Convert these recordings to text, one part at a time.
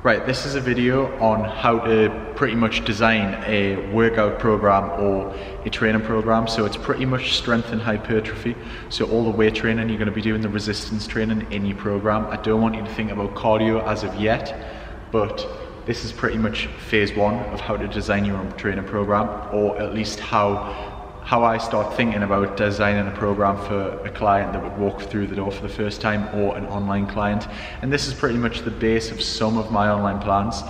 Right, this is a video on how to pretty much design a workout program or a training program. So it's pretty much strength and hypertrophy. So all the weight training, you're going to be doing the resistance training in your program. I don't want you to think about cardio as of yet, but this is pretty much phase one of how to design your own training program, or at least how I start thinking about designing a program for a client that would walk through the door for the first time, or an online client. And this is pretty much the base of some of my online plans.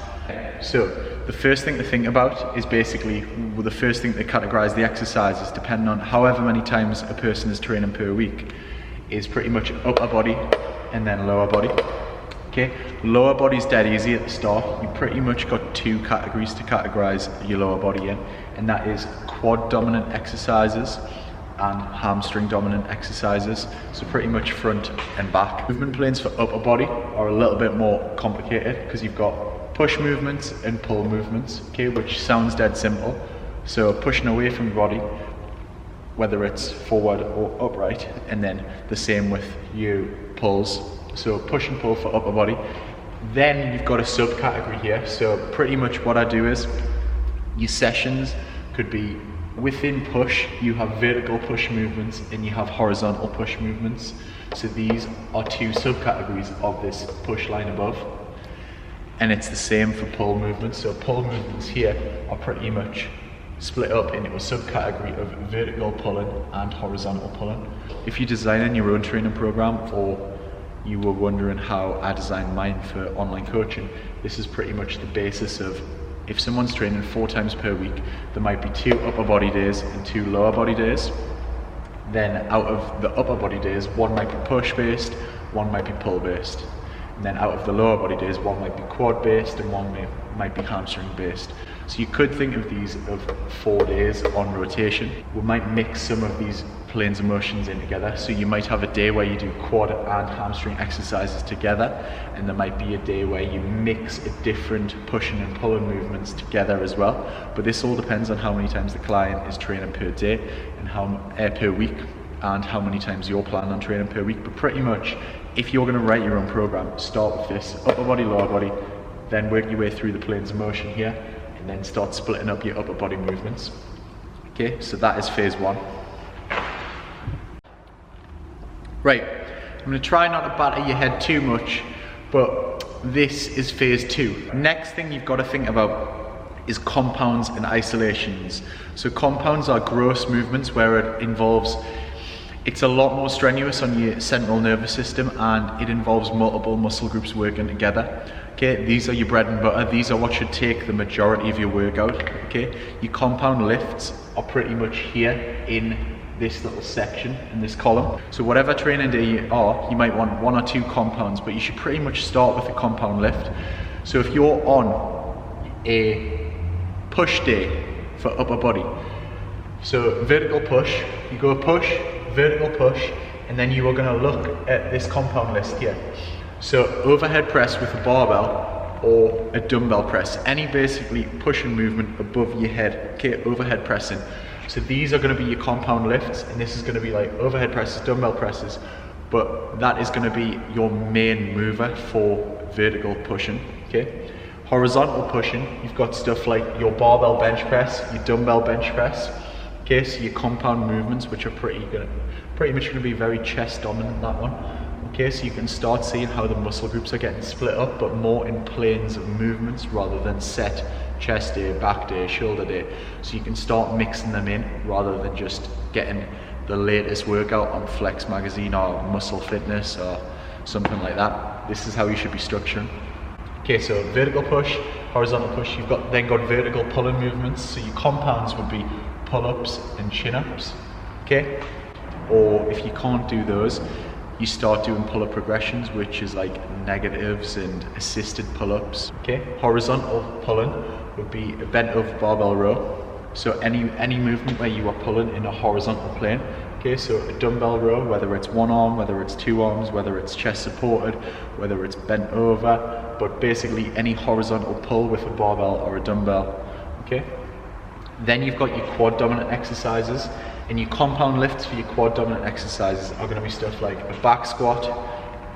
So the first thing to think about is basically, well, the first thing to categorize the exercises, depending on however many times a person is training per week, is pretty much upper body and then lower body. Okay, lower body's dead easy at the start. You pretty much got two categories to categorize your lower body in, and that is quad dominant exercises and hamstring dominant exercises. So pretty much front and back. Movement planes for upper body are a little bit more complicated because you've got push movements and pull movements, okay, which sounds dead simple. So pushing away from the body, whether it's forward or upright, and then the same with your pulls. So push and pull for upper body. Then you've got a subcategory here. So pretty much what I do is, your sessions could be within push, you have vertical push movements and you have horizontal push movements. So these are two subcategories of this push line above. And it's the same for pull movements. So pull movements here are pretty much split up into a subcategory of vertical pulling and horizontal pulling. If you're designing your own training program, or you were wondering how I designed mine for online coaching, this is pretty much the basis of, if someone's training 4 times per week, there might be 2 upper body days and 2 lower body days. Then out of the upper body days, 1 might be push based, 1 might be pull based. And then out of the lower body days, 1 might be quad based and 1 might be hamstring based. So you could think of these of 4 days on rotation. We might mix some of these planes of motions in together. So you might have a day where you do quad and hamstring exercises together, and there might be a day where you mix a different pushing and pulling movements together as well. But this all depends on how many times the client is training per day and per week, and how many times you're planning on training per week. But pretty much, if you're going to write your own program, start with this upper body, lower body, then work your way through the planes of motion here, and then start splitting up your upper body movements. Okay, so that is phase one. Right, I'm going to try not to batter your head too much, but this is phase two. Next thing you've got to think about is compounds and isolations. So compounds are gross movements where it involves, it's a lot more strenuous on your central nervous system, and it involves multiple muscle groups working together. Okay, these are your bread and butter. These are what should take the majority of your workout. Okay, your compound lifts are pretty much here in this little section in this column. So whatever training day you are, you might want 1 or 2 compounds, but you should pretty much start with a compound lift. So if you're on a push day for upper body, so vertical push, you go push, vertical push, and then you are going to look at this compound list here. So overhead press with a barbell or a dumbbell press, any basically pushing movement above your head, okay, overhead pressing. So these are going to be your compound lifts, and this is going to be like overhead presses, dumbbell presses, but that is going to be your main mover for vertical pushing, okay? Horizontal pushing, you've got stuff like your barbell bench press, your dumbbell bench press, okay? So your compound movements, which are pretty much going to be very chest dominant, that one. Okay, so you can start seeing how the muscle groups are getting split up, but more in planes of movements rather than set chest day, back day, shoulder day. So you can start mixing them in rather than just getting the latest workout on Flex magazine or Muscle Fitness or something like that. This is how you should be structuring. Okay, so vertical push, horizontal push, you've then got vertical pulling movements. So your compounds would be pull-ups and chin-ups, okay? Or if you can't do those, you start doing pull-up progressions, which is like negatives and assisted pull-ups. Okay, horizontal pulling would be a bent over barbell row. So any movement where you are pulling in a horizontal plane. Okay, so a dumbbell row, whether it's 1 arm, whether it's 2 arms, whether it's chest supported, whether it's bent over, but basically any horizontal pull with a barbell or a dumbbell. Okay, then you've got your quad dominant exercises. And your compound lifts for your quad dominant exercises are going to be stuff like a back squat,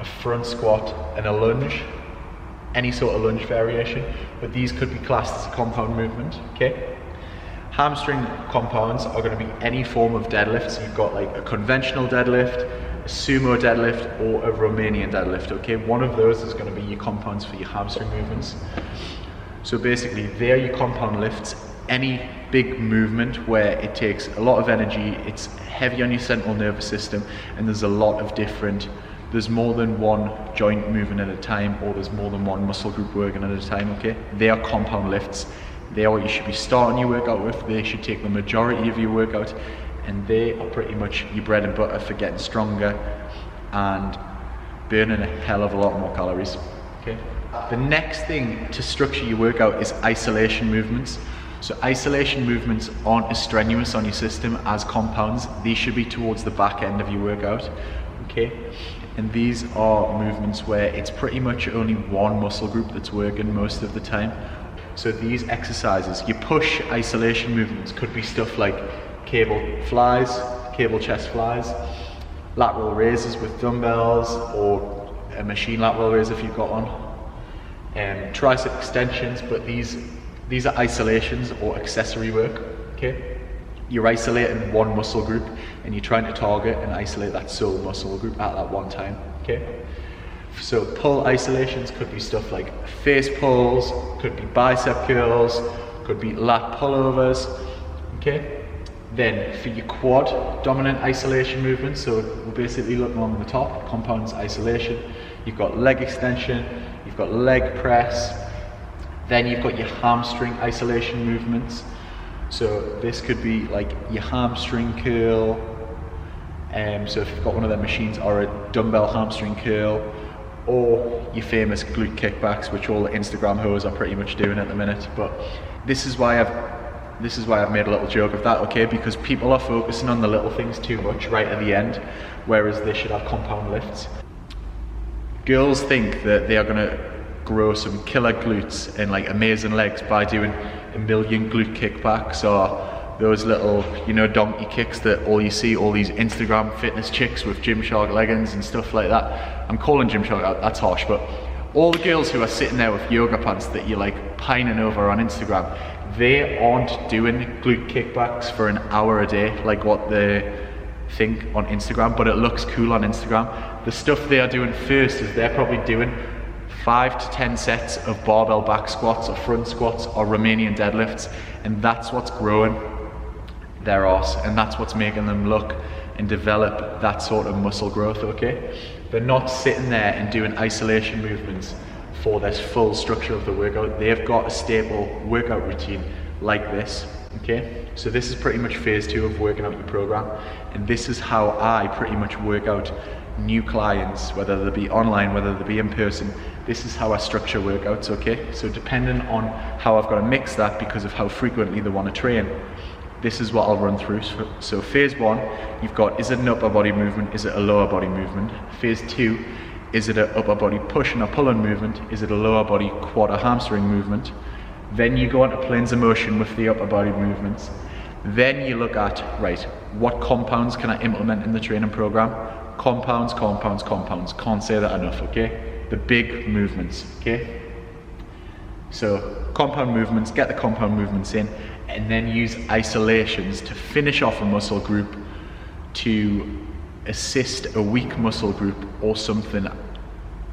a front squat, and a lunge. any sort of lunge variation, but these could be classed as a compound movement, okay? Hamstring compounds are going to be any form of deadlift. So you've got like a conventional deadlift, a sumo deadlift, or a Romanian deadlift, okay? One of those is going to be your compounds for your hamstring movements. So basically, they're your compound lifts. Any big movement where it takes a lot of energy, it's heavy on your central nervous system, and there's a lot of different, there's more than one joint moving at a time, or there's more than one muscle group working at a time, okay? They are compound lifts. They are what you should be starting your workout with. They should take the majority of your workout, and they are pretty much your bread and butter for getting stronger and burning a hell of a lot more calories, okay? The next thing to structure your workout is isolation movements. So isolation movements aren't as strenuous on your system as compounds. These should be towards the back end of your workout, okay? And these are movements where it's pretty much only one muscle group that's working most of the time. So these exercises, your push isolation movements, could be stuff like cable flies, cable chest flies, lateral raises with dumbbells, or a machine lateral raise if you've got one, tricep extensions, but these are isolations or accessory work, okay? You're isolating one muscle group and you're trying to target and isolate that sole muscle group at that one time, okay? So pull isolations could be stuff like face pulls, could be bicep curls, could be lat pullovers, okay? Then for your quad dominant isolation movements, so we're basically looking on the top, compounds isolation, you've got leg extension, you've got leg press, then you've got your hamstring isolation movements. So this could be like your hamstring curl, so if you've got one of their machines, or a dumbbell hamstring curl, or your famous glute kickbacks, which all the Instagram hoes are pretty much doing at the minute. But this is why I've made a little joke of that, okay? Because people are focusing on the little things too much right at the end, whereas they should have compound lifts. Girls think that they are gonna grow some killer glutes and like amazing legs by doing a million glute kickbacks, or those little, you know, donkey kicks that all you see, all these Instagram fitness chicks with Gymshark leggings and stuff like that. I'm calling Gymshark, that's harsh, but all the girls who are sitting there with yoga pants that you're like pining over on Instagram, they aren't doing glute kickbacks for an hour a day like what they think on Instagram, but it looks cool on Instagram. The stuff they are doing first is they're probably doing 5 to 10 sets of barbell back squats or front squats or Romanian deadlifts, and that's what's growing their arse, and that's what's making them look and develop that sort of muscle growth, okay? They're not sitting there and doing isolation movements for this full structure of the workout. They've got a stable workout routine like this, okay? So this is pretty much phase 2 of working out your program, and this is how I pretty much work out new clients, whether they be online, whether they be in person. This is how I structure workouts, okay? So depending on how I've got to mix that because of how frequently they want to train, this is what I'll run through. So phase 1, you've got, is it an upper body movement? Is it a lower body movement? Phase 2, is it an upper body push and a pull-on movement? Is it a lower body quad or hamstring movement? Then you go into planes of motion with the upper body movements. Then you look at, right, what compounds can I implement in the training program? Compounds, compounds, compounds. Can't say that enough, okay? The big movements, okay? So compound movements, get the compound movements in, and then use isolations to finish off a muscle group to assist a weak muscle group or something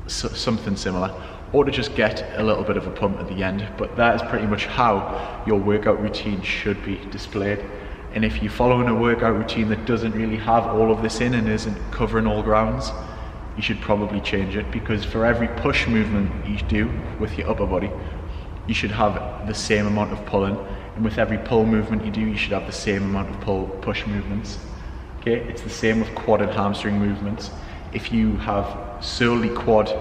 similar, or to just get a little bit of a pump at the end. But that is pretty much how your workout routine should be displayed. And if you're following a workout routine that doesn't really have all of this in and isn't covering all grounds, you should probably change it, because for every push movement you do with your upper body, you should have the same amount of pulling, and with every pull movement you do, you should have the same amount of push movements. Okay, it's the same with quad and hamstring movements. If you have solely quad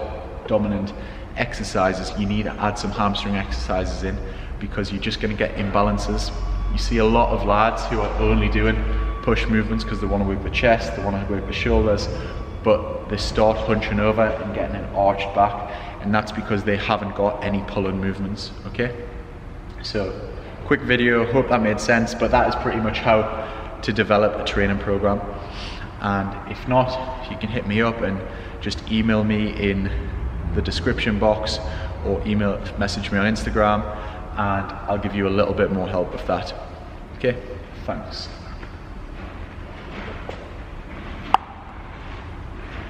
dominant exercises, you need to add some hamstring exercises in, because you're just going to get imbalances. You see a lot of lads who are only doing push movements because they want to work the chest, they want to work the shoulders, but they start hunching over and getting an arched back, and that's because they haven't got any pull-in movements, okay? So, quick video, hope that made sense, but that is pretty much how to develop a training program. And if not, you can hit me up and just email me in the description box, or message me on Instagram, and I'll give you a little bit more help with that. Okay, thanks.